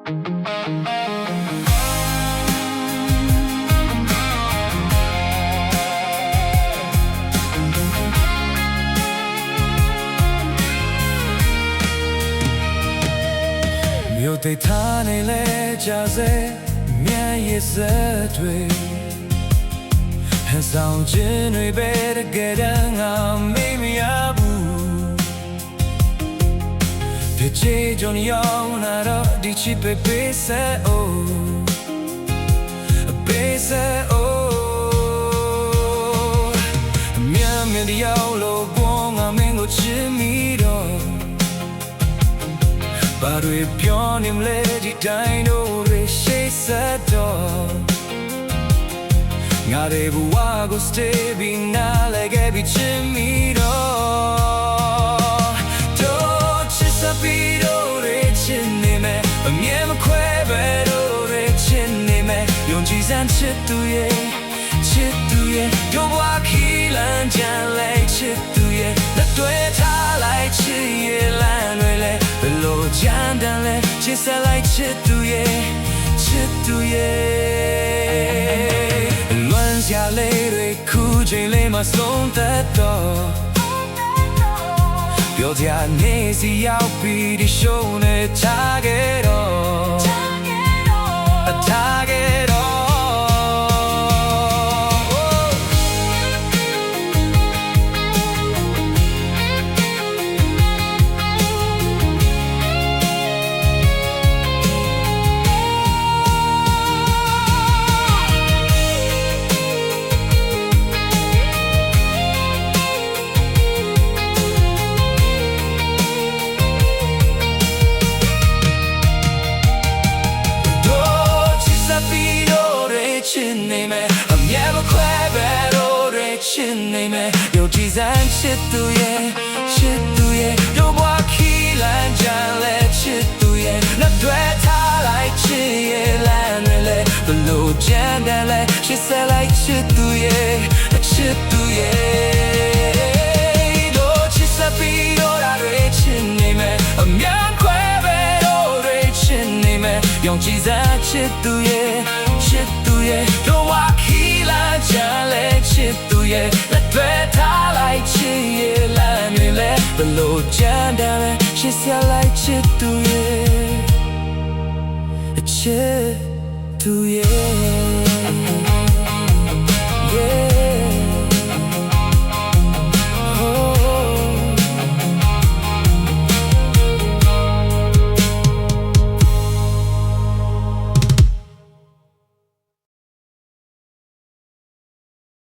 မြို့သိထားနေလဲကြစေမြန်ရည်စက်တွေဟန်ဆောင်ခြင်းတွေပဲတကယ်တမ်းငါမေ့မရဘူးဒီချေကြုံရောက်လာတော့ဒီချစ်ပဲပေးစေအိုပေးစေအိုမြန်မြန်ရောက်လို့ဘောငါမင်းကိုချစ်မိတော့ဘာတွေပြောနေမလဲဒီတိုင်းတို့တွေရှိစတော့ငါတွေဘဝကို stay ပြီးနားလဲခဲ့ပြီးချစ်မိတော့တို့ချစ်စပီတို့တွေချစ်နေမယ်အမြဲမခွဲပဲတို့တွေချစ်နေမယ်ယုံကြည်စမ်းချစ်သူရဲ့တို့ဘဝခီးလန်းကြလဲချစ်သူရဲ့လက်တွေ့ထားလိုက်ချစ်ရဲ့လမ်းတွေလဲဘယ်လိုကြမ်းတမ်းလဲချစ်ဆက်လိုက်ချစ်သူရဲ့လွမ်းစရာလေးတွေခုချိန်လေးမှာဆုံးသက်တော့ပြောကြနေစီရောက်ပြီးဒီ show နဲ့ထားခဲ့တော့ထားခဲ့တော့ချစ်နေမယ်အမြဲမခွဲပဲတို့တွေချစ်နေမယ်ယုံကြည်စမ်းချစ်သူရဲ့တို့ဘဝခီးလန်းကြလဲချစ်သူရဲ့လက်တွေထားလိုက်ချစ်ရဲ့လမ်းတွေလဲဘလို့ကြမ်းတယ်လဲချစ်ဆက်လိုက်ချစ်သူရဲ့တို့ချစ်စပီတို့တွေချစ်နေမယ်အမြဲခွဲပဲတို့တွေချစ်နေမယ်ယုံကြည်စမ်းချစ်သူရဲ့တို့ဝါခီလာချမ်းလဲချစ်သူရဲ့လက်တွေထားလိုက်ချစ်ရဲ့လမ်းတွေလဲဘလို့ကြမ်းတယ်လဲချစ်ဆက်လိုက်ချစ်သူရဲ့